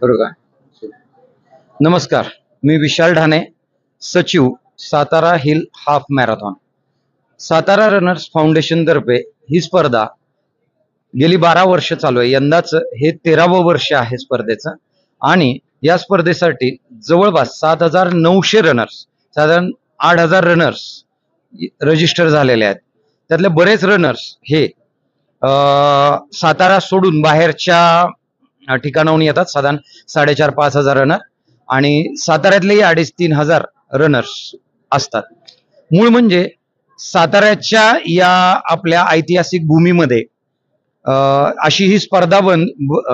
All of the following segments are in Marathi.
बरोबर. नमस्कार, मी विशाल ढाणे, सचिव, Satara hill half marathon. Satara runners foundation तर्फे ही स्पर्धा गेली 12 वर्ष चालू आहे. यंदाच हे 13वं वर्ष आहे स्पर्धेचं आणि या स्पर्धेसाठी जवळपास 7,900 रनर्स, साधारण 8,000 रनर्स रजिस्टर झालेले आहेत. त्यातले बरेच रनर्स हे सातारा सोडून बाहेरच्या ठिकाणाहून येतात. साधारण 4,500-5,000 रनर आणि साताऱ्यातलेही 2,500-3,000 रनर्स असतात. मूळ म्हणजे साताऱ्याच्या या आपल्या ऐतिहासिक भूमीमध्ये अशी ही स्पर्धा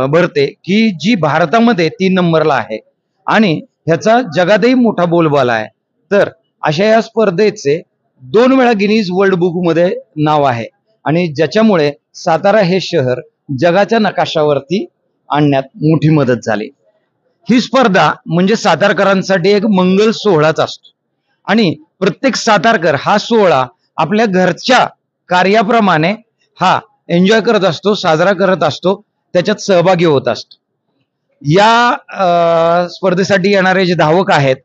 भरते की जी भारतामध्ये 3 नंबरला आहे आणि ह्याचा जगातही मोठा बोलबाला आहे. तर अशा या स्पर्धेचे 2 वेळा गिनीज वर्ल्ड बुक मध्ये नाव आहे आणि ज्याच्यामुळे सातारा हे शहर जगाच्या नकाशावरती आणण्यात मोठी मदत झाली. ही स्पर्धा म्हणजे सातारकरांसाठी एक मंगल सोहळाच असतो आणि प्रत्येक सातारकर हा सोहळा आपल्या घरच्या कार्याप्रमाणे हा एन्जॉय करत असतो, साजरा करत असतो, त्याच्यात सहभागी होत असतो. या स्पर्धेसाठी येणारे जे धावक आहेत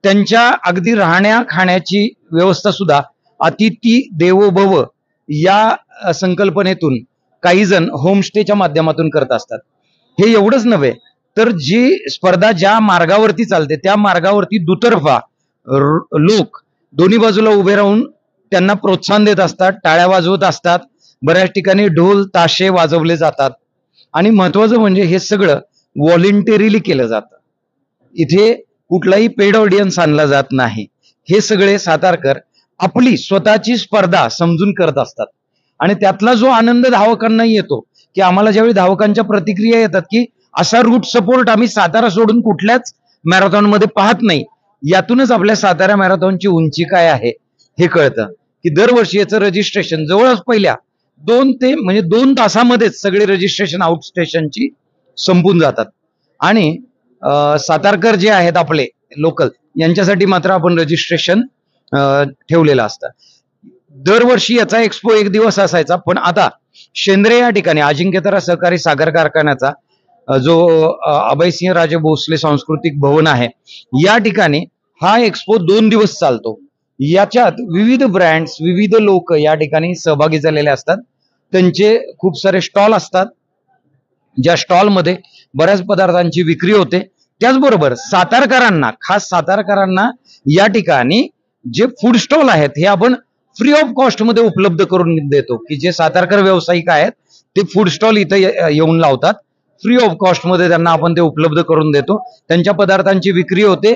त्यांच्या अगदी राहण्या खाण्याची व्यवस्था सुद्धा अतिथी देवो भव या संकल्पनेतून काही जण होमस्टेच्या माध्यमातून करत असतात. हे एवढंच नव्हे तर जी स्पर्धा ज्या मार्गावरती चालते त्या मार्गावरती दुतर्फा लोक दोन्ही बाजूला उभे राहून त्यांना प्रोत्साहन देत असतात, टाळ्या वाजवत असतात. बऱ्याच ठिकाणी ढोल ताशे वाजवले जातात आणि महत्वाचं म्हणजे हे सगळं व्हॉलेंटरीली केलं जातं. इथे कुठलाही पेड ऑडियन्स आणला जात नाही. हे सगळे सातारकर आपली स्वतःची स्पर्धा समजून करत असतात आणि त्यातला जो आनंद धावकांना येतो की आम्हाला ज्यावेळी धावकांच्या प्रतिक्रिया येतात की असा रूट सपोर्ट आम्ही सातारा सोडून कुठल्याच मॅरेथॉन मध्ये पाहत नाही, यातूनच आपल्या सातारा मॅरेथॉनची उंची काय आहे हे कळतं की दरवर्षी याचं रजिस्ट्रेशन जवळच पहिल्या 2 तासामध्येच सगळे रजिस्ट्रेशन आउट स्टेशनची संपून जातात आणि सातारकर जे आहेत आपले लोकल यांच्यासाठी मात्र आपण रजिस्ट्रेशन ठेवलेलं असतं. दरवर्षी याचा एक्सपो 1 दिवस असायचा, पण आता शेंद्रे या ठिकाणी अजिंक्यतारा सहकारी साखर कारखान्याचा जो अभयसिंह राजे भोसले सांस्कृतिक भवन आहे या ठिकाणी हा एक्सपो 2 दिवस चालतो. याच्यात विविध ब्रँड्स, विविध लोक या ठिकाणी सहभागी झालेले असतात. त्यांचे खूप सारे स्टॉल असतात, ज्या स्टॉलमध्ये बऱ्याच पदार्थांची विक्री होते. त्याचबरोबर सातारकरांना, खास सातारकरांना या ठिकाणी जे फूड स्टॉल आहेत हे आपण फ्री ऑफ कॉस्ट मध्ये उपलब्ध करून देतो की जे सातारकर व्यावसायिक आहेत ते फूड स्टॉल इथे येऊन लावतात. फ्री ऑफ कॉस्ट मध्ये त्यांना आपण ते उपलब्ध करून देतो. त्यांच्या पदार्थांची विक्री होते,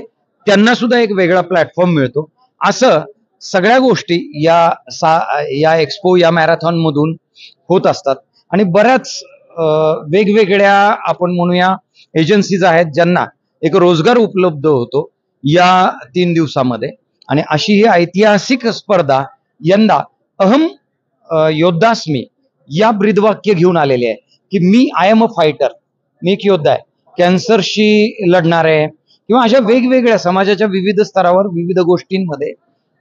त्यांना सुद्धा एक वेगळा प्लॅटफॉर्म मिळतो. असं सगळ्या गोष्टी या एक्सपो या मॅरेथॉन मधून होत असतात आणि बऱ्याच वेगवेगळ्या आपण म्हणूया एजन्सीज आहेत ज्यांना एक रोजगार उपलब्ध होतो या 3 दिवसामध्ये. आणि अशी ही ऐतिहासिक स्पर्धा यंदा अहम योद्धास्मी या ब्रीदवाक्य घेऊन आलेली आहे की मी आय एम अ फायटर, मी एक योद्धा आहे, कॅन्सरशी लढणार आहे किंवा अशा वेगवेगळ्या समाजाच्या विविध स्तरावर विविध गोष्टींमध्ये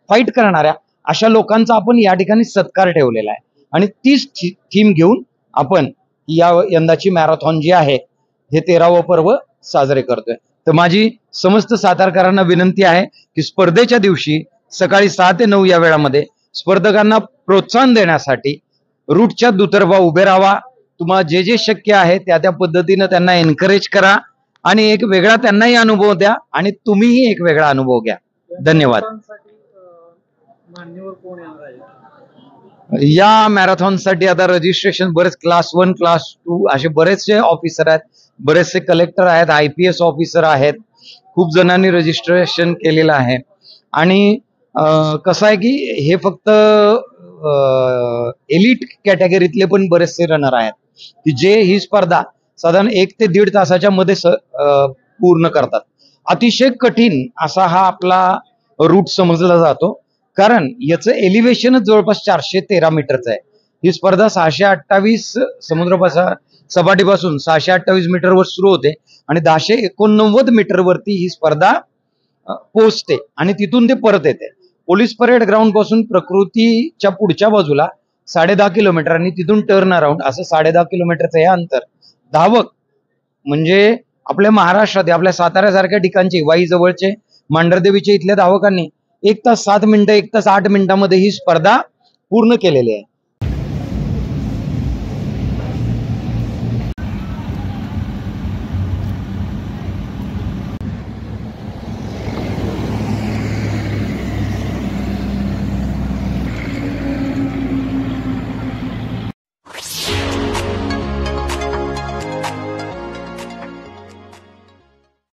फाईट करणाऱ्या अशा लोकांचा आपण या ठिकाणी सत्कार ठेवलेला आहे आणि तीच थीम घेऊन आपण या यंदाची मॅरेथॉन जी आहे हे 13वं पर्व साजरे करतोय. तर माझी समस्त सातारकरांना विनंती आहे की स्पर्धेच्या दिवशी सकाळी 6 ते 9 या वेळामध्ये स्पर्धकांना प्रोत्साहन देण्यासाठी रूटच्या दुतर्फा उभे राहा. तुम्हाला जे जे शक्य आहे त्या पद्धतीनं त्यांना एनकरेज करा आणि एक वेगळा त्यांनाही अनुभव द्या आणि तुम्हीही एक वेगळा अनुभव घ्या. धन्यवाद. या मॅरेथॉनसाठी आता रजिस्ट्रेशन बरेच क्लास 1, क्लास 2 असे बरेचसे ऑफिसर आहेत, बरेचसे कलेक्टर आहेत, IPS ऑफिसर आहेत, खूप जणांनी रजिस्ट्रेशन केलेलं आहे. आणि कसं आहे की हे फक्त एलिट कॅटेगरीतले पण बरेचसे रनर आहेत की जे ही स्पर्धा साधारण 1 ते 1.5 तासाच्या मध्ये पूर्ण करतात. अतिशय कठीण असा हा आपला रूट समजला जातो कारण याचं एलिव्हेशनच जवळपास 413 मीटरचं आहे. ही स्पर्धा 628 सपाटीपासून 628 मीटरवर सुरू होते आणि 1089 मीटरवरती ही स्पर्धा पोहोचते आणि तिथून ते परत येते. पोलीस परेड ग्राउंड पासून प्रकृतीच्या पुढच्या बाजूला 10.5 किलोमीटर आणि तिथून टर्न अराउंड असं 10.5 किलोमीटरचं हे अंतर धावक म्हणजे आपल्या महाराष्ट्रात आपल्या साताऱ्यासारख्या ठिकाणचे वाई जवळचे मांढरदेवीचे इथल्या धावकांनी 1 तास 7 मिनिटं 1 तास 8 मिनिटांमध्ये ही स्पर्धा पूर्ण केलेली आहे.